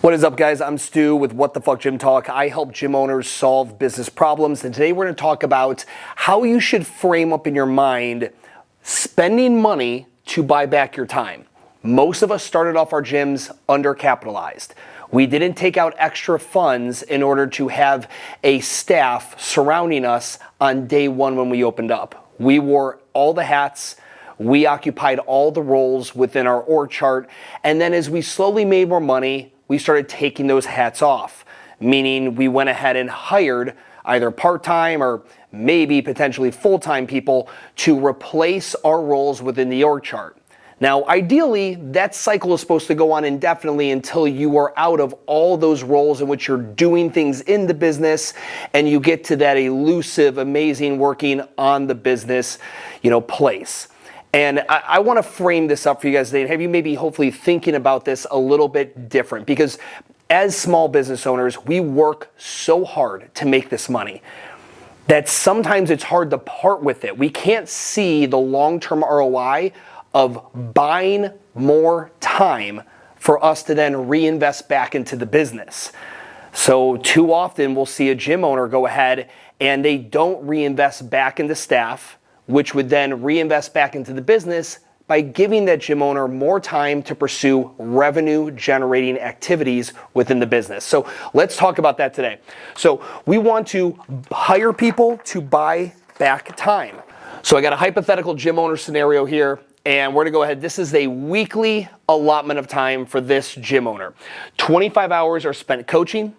What is up, guys? I'm Stu with What the Fuck Gym Talk. I help gym owners solve business problems, and today we're going to talk about how you should frame up in your mind spending money to buy back your time. Most of us started off our gyms undercapitalized. We didn't take out extra funds in order to have a staff surrounding us on day one when we opened up. We wore all the hats. We occupied all the roles within our org chart, and then as we slowly made more money, we started taking those hats off, meaning we went ahead and hired either part-time or maybe potentially full-time people to replace our roles within the org chart. Now, ideally, that cycle is supposed to go on indefinitely until you are out of all those roles in which you're doing things in the business and you get to that elusive, amazing working on the business, place. And I want to frame this up for you guys today and have you maybe hopefully thinking about this a little bit different, because as small business owners, we work so hard to make this money that sometimes it's hard to part with it. We can't see the long-term ROI of buying more time for us to then reinvest back into the business. So too often we'll see a gym owner go ahead and they don't reinvest back into staff, which would then reinvest back into the business by giving that gym owner more time to pursue revenue generating activities within the business. So let's talk about that today. So we want to hire people to buy back time. So I got a hypothetical gym owner scenario here, and we're gonna go ahead. This is a weekly allotment of time for this gym owner. 25 hours are spent coaching.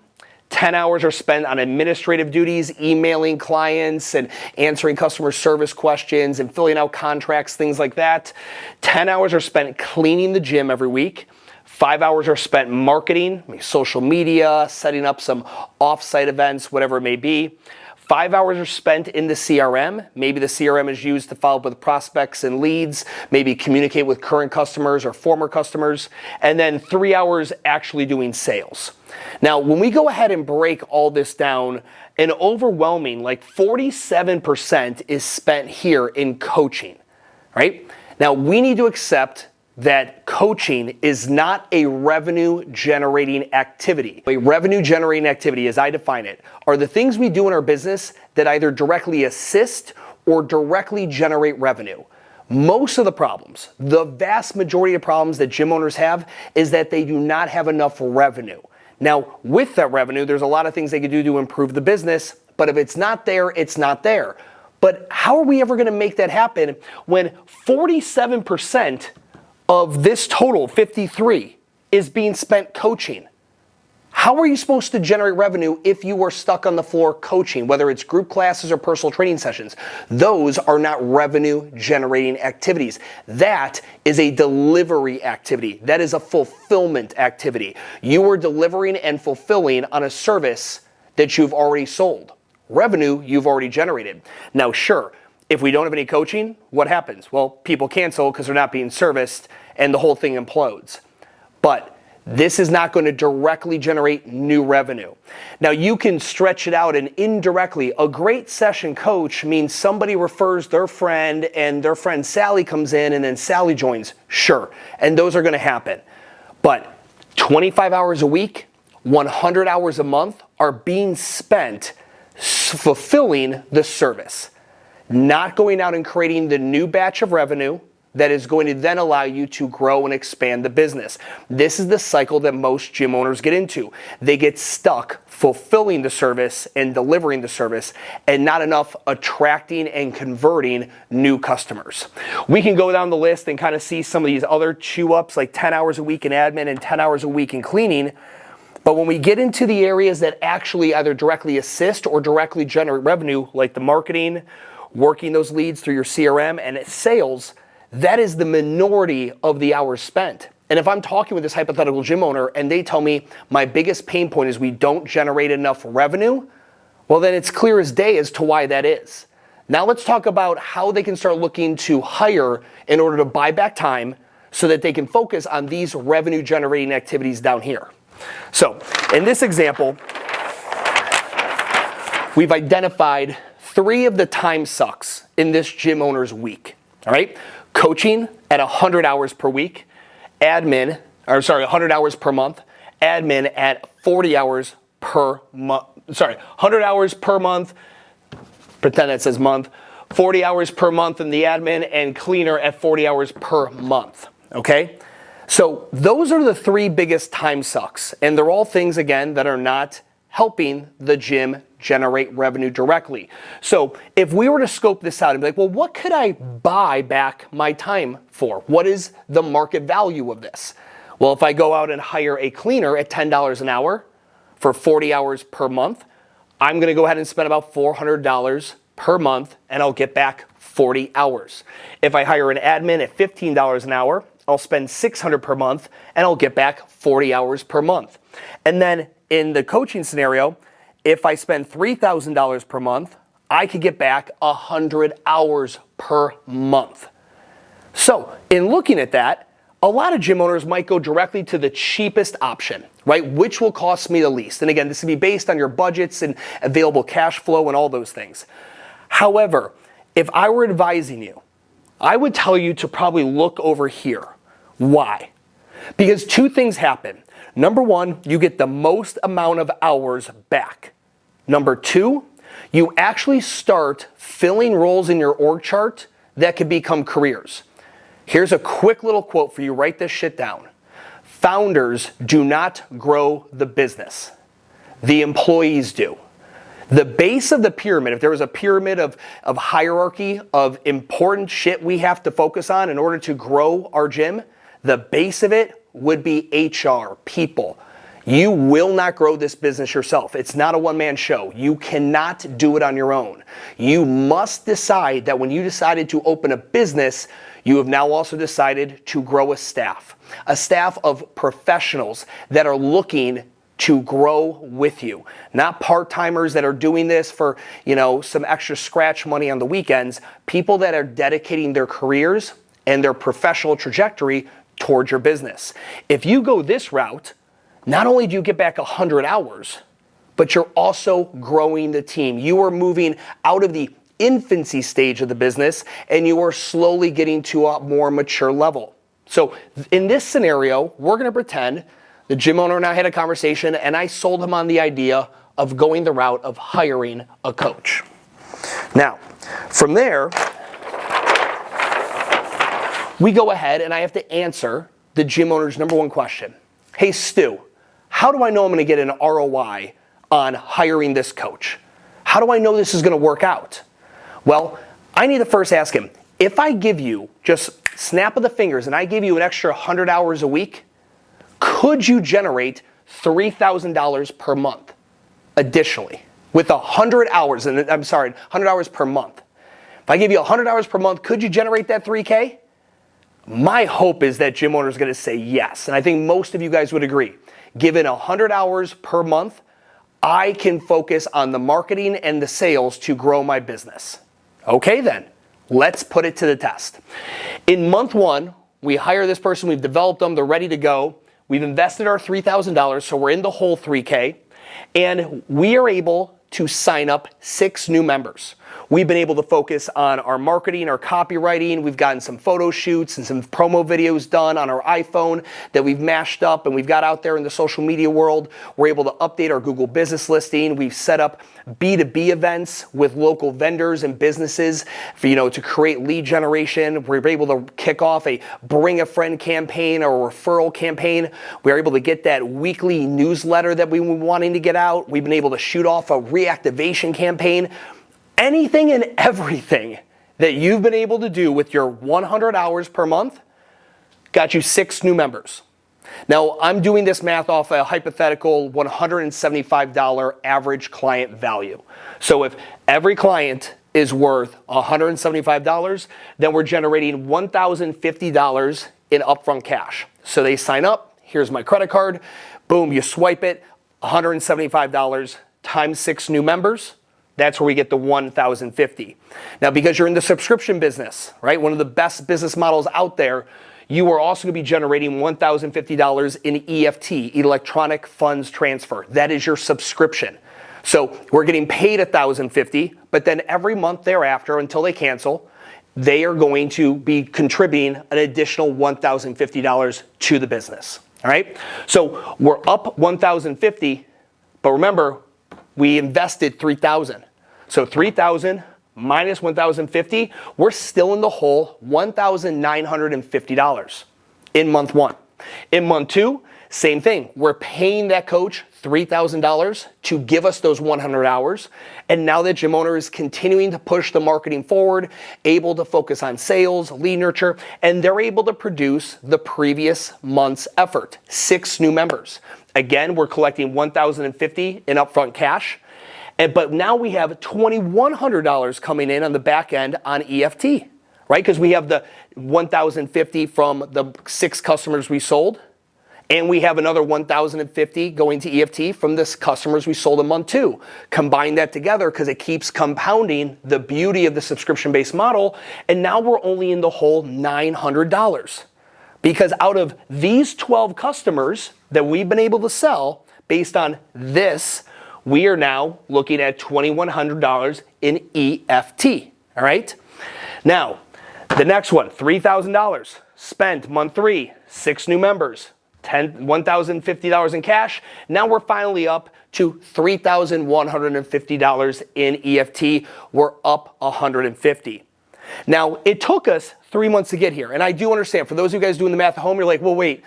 10 hours are spent on administrative duties, emailing clients and answering customer service questions and filling out contracts, things like that. 10 hours are spent cleaning the gym every week. 5 hours are spent marketing, social media, setting up some off-site events, whatever it may be. 5 hours are spent in the CRM. Maybe the CRM is used to follow up with prospects and leads, maybe communicate with current customers or former customers, and then 3 hours actually doing sales. Now, when we go ahead and break all this down, an overwhelming, 47% is spent here in coaching, right? Now, we need to accept that coaching is not a revenue-generating activity. A revenue-generating activity, as I define it, are the things we do in our business that either directly assist or directly generate revenue. Most of the problems, the vast majority of problems that gym owners have is that they do not have enough revenue. Now, with that revenue, there's a lot of things they can do to improve the business, but if it's not there, it's not there. But how are we ever gonna make that happen when 47% of this total, 53, is being spent coaching? How are you supposed to generate revenue if you are stuck on the floor coaching, whether it's group classes or personal training sessions? Those are not revenue generating activities. That is a delivery activity. That is a fulfillment activity. You are delivering and fulfilling on a service that you've already sold. Revenue you've already generated. Now, sure, if we don't have any coaching, what happens? Well, people cancel because they're not being serviced and the whole thing implodes. But this is not going to directly generate new revenue. Now, you can stretch it out, and indirectly, a great session coach means somebody refers their friend and their friend Sally comes in and then Sally joins. Sure, and those are going to happen. But 25 hours a week, 100 hours a month are being spent fulfilling the service, not going out and creating the new batch of revenue that is going to then allow you to grow and expand the business. This is the cycle that most gym owners get into. They get stuck fulfilling the service and delivering the service and not enough attracting and converting new customers. We can go down the list and kind of see some of these other chew-ups, like 10 hours a week in admin and 10 hours a week in cleaning. But when we get into the areas that actually either directly assist or directly generate revenue, like the marketing, working those leads through your CRM, and it's sales, that is the minority of the hours spent. And if I'm talking with this hypothetical gym owner and they tell me my biggest pain point is we don't generate enough revenue, well, then it's clear as day as to why that is. Now let's talk about how they can start looking to hire in order to buy back time so that they can focus on these revenue generating activities down here. So in this example, we've identified 3 of the time sucks in this gym owner's week, all right? Coaching at 100 hours per week, 100 hours per month, admin at 40 hours per month. Sorry, 100 hours per month. Pretend that says month. 40 hours per month in the admin, and cleaner at 40 hours per month, okay? So those are the three biggest time sucks, and they're all things, again, that are not helping the gym generate revenue directly. So if we were to scope this out and be like, well, what could I buy back my time for? What is the market value of this? Well, if I go out and hire a cleaner at $10 an hour for 40 hours per month, I'm gonna go ahead and spend about $400 per month, and I'll get back 40 hours. If I hire an admin at $15 an hour, I'll spend $600 per month, and I'll get back 40 hours per month. And then in the coaching scenario, if I spend $3,000 per month, I could get back 100 hours per month. So in looking at that, a lot of gym owners might go directly to the cheapest option, right? Which will cost me the least. And again, this will be based on your budgets and available cash flow and all those things. However, if I were advising you, I would tell you to probably look over here. Why? Because two things happen. Number one, you get the most amount of hours back. Number two, you actually start filling roles in your org chart that could become careers. Here's a quick little quote for you. Write this shit down. Founders do not grow the business. The employees do. The base of the pyramid, if there was a pyramid of hierarchy of important shit we have to focus on in order to grow our gym, the base of it would be HR, people. You will not grow this business yourself. It's not a one-man show. You cannot do it on your own. You must decide that when you decided to open a business, you have now also decided to grow a staff of professionals that are looking to grow with you, not part-timers that are doing this for, some extra scratch money on the weekends, people that are dedicating their careers and their professional trajectory towards your business. If you go this route, not only do you get back 100 hours, but you're also growing the team. You are moving out of the infancy stage of the business and you are slowly getting to a more mature level. So in this scenario, we're gonna pretend the gym owner and I had a conversation and I sold him on the idea of going the route of hiring a coach. Now, from there, we go ahead and I have to answer the gym owner's number one question. Hey, Stu, how do I know I'm gonna get an ROI on hiring this coach? How do I know this is gonna work out? Well, I need to first ask him, if I give you just snap of the fingers and I give you an extra 100 hours a week, could you generate $3,000 per month additionally with 100 hours, 100 hours per month? If I give you 100 hours per month, could you generate that 3K? My hope is that gym owner is going to say yes. And I think most of you guys would agree. Given 100 hours per month, I can focus on the marketing and the sales to grow my business. Okay then, let's put it to the test. In month one, we hire this person, we've developed them, they're ready to go. We've invested our $3,000, so we're in the whole 3K, and we are able to sign up 6 new members. We've been able to focus on our marketing, our copywriting. We've gotten some photo shoots and some promo videos done on our iPhone that we've mashed up and we've got out there in the social media world. We're able to update our Google business listing. We've set up B2B events with local vendors and businesses for, to create lead generation. We're able to kick off a bring a friend campaign or a referral campaign. We're able to get that weekly newsletter that we were wanting to get out. We've been able to shoot off a reactivation campaign. Anything and everything that you've been able to do with your 100 hours per month got you 6 new members. Now, I'm doing this math off a hypothetical $175 average client value. So if every client is worth $175, then we're generating $1,050 in upfront cash. So they sign up, here's my credit card, boom, you swipe it, $175 times 6 new members. That's where we get the $1,050. Now, because you're in the subscription business, right? One of the best business models out there, you are also gonna be generating $1,050 in EFT, electronic funds transfer. That is your subscription. So we're getting paid $1,050, but then every month thereafter, until they cancel, they are going to be contributing an additional $1,050 to the business. All right, so we're up 1,050, but remember, we invested 3,000. So 3,000 minus 1,050, we're still in the hole $1,950 in month one. In month two, same thing. We're paying that coach $3,000 to give us those 100 hours. And now that gym owner is continuing to push the marketing forward, able to focus on sales, lead nurture, and they're able to produce the previous month's effort, 6 new members. Again, we're collecting $1,050 in upfront cash. But now we have $2,100 coming in on the back end on EFT, right? Because we have the $1,050 from the 6 customers we sold. And we have another $1,050 going to EFT from this customers we sold in month 2. Combine that together because it keeps compounding the beauty of the subscription-based model. And now we're only in the hole $900. Because out of these 12 customers that we've been able to sell based on this, we are now looking at $2,100 in EFT, all right? Now, the next one, $3,000 spent month 3, 6 new members. $1,050 in cash. Now we're finally up to $3,150 in EFT. We're up 150. Now, it took us 3 months to get here. And I do understand, for those of you guys doing the math at home, you're like, well, wait,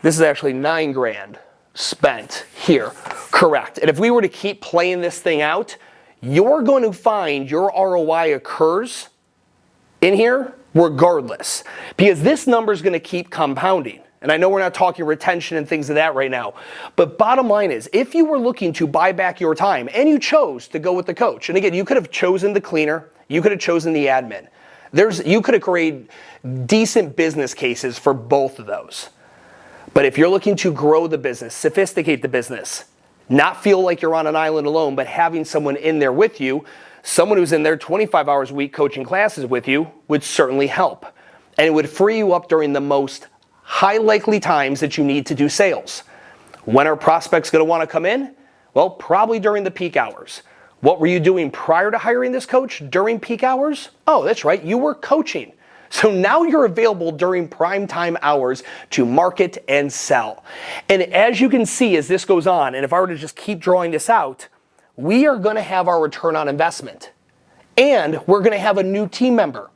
this is actually $9 grand spent here. Correct. And if we were to keep playing this thing out, you're going to find your ROI occurs in here regardless. Because this number is going to keep compounding. And I know we're not talking retention and things of that right now, but bottom line is, if you were looking to buy back your time and you chose to go with the coach, and again, you could have chosen the cleaner, you could have chosen the admin. You could have created decent business cases for both of those. But if you're looking to grow the business, sophisticate the business, not feel like you're on an island alone, but having someone in there with you, someone who's in there 25 hours a week coaching classes with you would certainly help. And it would free you up during the most high likely times that you need to do sales. When are prospects going to want to come in? Well, probably during the peak hours. What were you doing prior to hiring this coach during peak hours? Oh, that's right, you were coaching. So now you're available during prime time hours to market and sell. And as you can see as this goes on, and if I were to just keep drawing this out, we are going to have our return on investment. And we're going to have a new team member.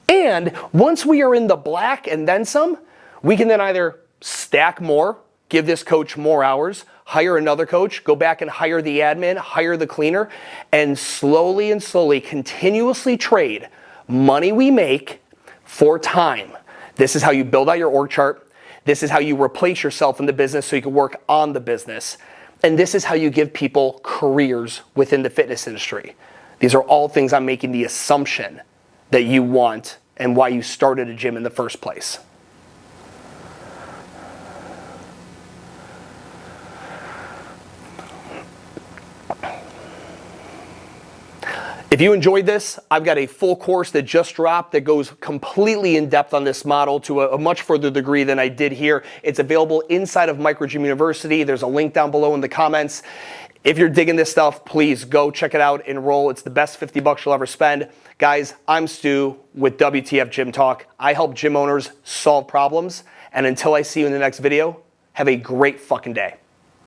And once we are in the black and then some, we can then either stack more, give this coach more hours, hire another coach, go back and hire the admin, hire the cleaner, and slowly, continuously trade money we make for time. This is how you build out your org chart. This is how you replace yourself in the business so you can work on the business. And this is how you give people careers within the fitness industry. These are all things I'm making the assumption that you want and why you started a gym in the first place. If you enjoyed this, I've got a full course that just dropped that goes completely in depth on this model to a much further degree than I did here. It's available inside of Microgym University. There's a link down below in the comments. If you're digging this stuff, please go check it out, enroll. It's the best $50 you'll ever spend. Guys, I'm Stu with WTF Gym Talk. I help gym owners solve problems. And until I see you in the next video, have a great fucking day.